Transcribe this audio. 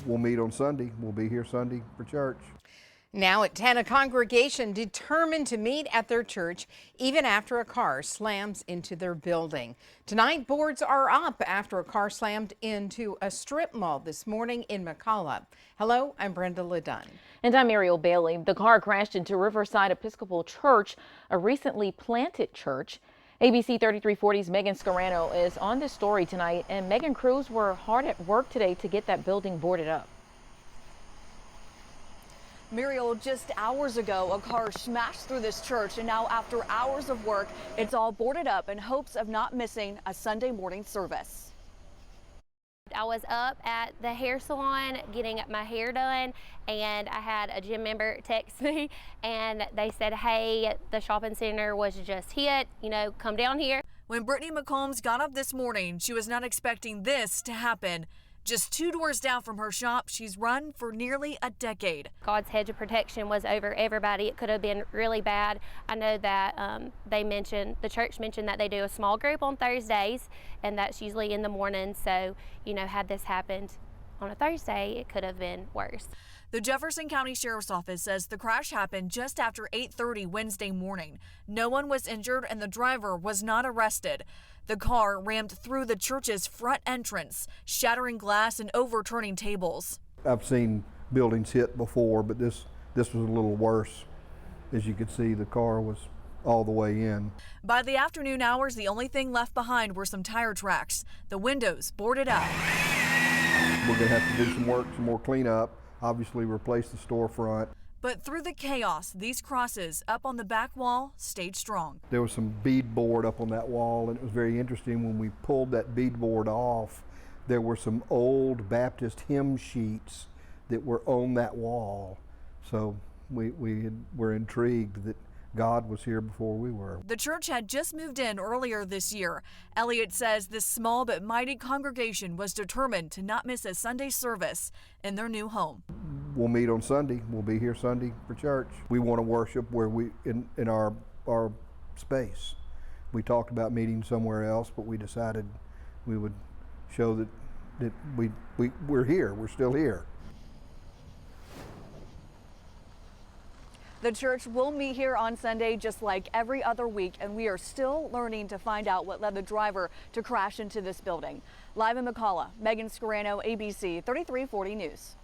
we'll meet on Sunday. We'll be here Sunday for church. Now at 10, a congregation determined to meet at their church even after a car slams into their building. Tonight, boards are up after a car slammed into a strip mall this morning in McCalla. Hello, I'm Brenda LeDunn. And I'm Ariel Bailey. The car crashed into Riverside Episcopal Church, a recently planted church. ABC 3340's Megan Scarano is on this story tonight, and Megan, crews were hard at work today to get that building boarded up. Muriel, just hours ago, a car smashed through this church, and now after hours of work, it's all boarded up in hopes of not missing a Sunday morning service. I was up at the hair salon getting my hair done, and I had a gym member text me, and they said, hey, the shopping center was just hit, come down here. When Brittany McCombs got up this morning, she was not expecting this to happen. Just 2 doors down from her shop, she's run for nearly a decade. God's hedge of protection was over everybody. It could have been really bad. I know that the church mentioned that they do a small group on Thursdays, and that's usually in the morning. So, had this happened on a Thursday, it could have been worse. The Jefferson County Sheriff's Office says the crash happened just after 8:30 Wednesday morning. No one was injured and the driver was not arrested. The car rammed through the church's front entrance, shattering glass and overturning tables. I've seen buildings hit before, but this was a little worse. As you could see, the car was all the way in. By the afternoon hours, the only thing left behind were some tire tracks. The windows boarded up. We're going to have to do some work, some more cleanup, obviously replace the storefront. But through the chaos, these crosses up on the back wall stayed strong. There was some beadboard up on that wall, and it was very interesting when we pulled that beadboard off. There were some old Baptist hymn sheets that were on that wall. So we were intrigued that God was here before we were. The church had just moved in earlier this year. Elliott says this small but mighty congregation was determined to not miss a Sunday service in their new home. We'll meet on Sunday. We'll be here Sunday for church. We want to worship where in our space. We talked about meeting somewhere else, but we decided we would show that we're here. We're still here. The church will meet here on Sunday just like every other week, and we are still learning to find out what led the driver to crash into this building. Live in McCalla, Megan Scarano, ABC 3340 News.